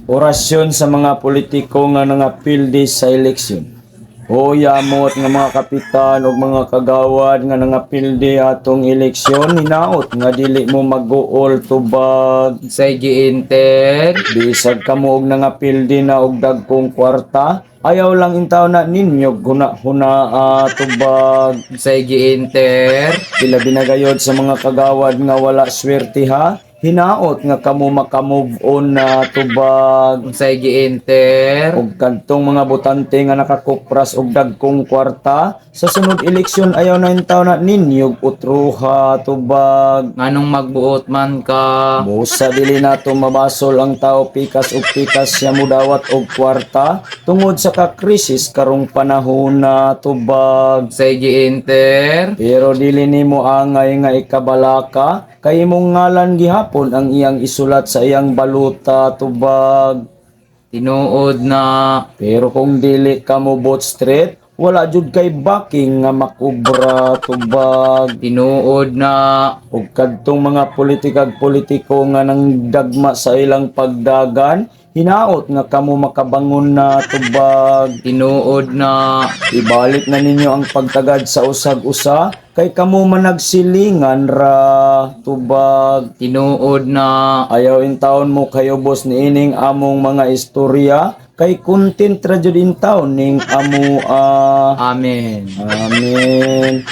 Orasyon sa mga politiko nga nangapildi sa eleksyon. O yamot nga mga kapitan o mga kagawad nga nangapildi atong eleksyon, hinaot nga dili mo mag-uol tubag. Say giinter, Bisag kamo og nangapildi na og dagkong kwarta, ayaw lang intaw na ninyo huna-hunaa tubag. say giinter, Pila binagayod sa mga kagawad nga wala swerte ha, hinaot nga kamo makamove on na tubag. say giinter, Og kadtong mga botante nga nakakupras og dagkong kwarta, sa sunod eleksyon ayaw na intaw na ninyog utruha tubag. nganong magbuot man ka, Busa dili nato mabasol ang tao pikas ug pikas siya mudawat og kwarta tungod sa kakrisis karong panahon na tubag. say giinter, Pero dili nimo angay nga ikabalaka kay imong ngalan gihapon ang iyang isulat sa iyang baluta tubag. tinuod na, Pero kung dili ka mo bot straight, wala jud kay backing nga makubra tubag. tinuod na, Ug kadtong mga politikag politiko nga nang dagma sa ilang pagdagan, hinaot nga kamo makabangon na tubag. tinuod na, Ibalik na ninyo ang pagtagad sa usag-usa kay kamo man nagsilingan ra tubag. tinuod na, Ayaw in taon mo kayo boss ni ining among mga istorya kay content ra jud in taon ning amo amen. Amen.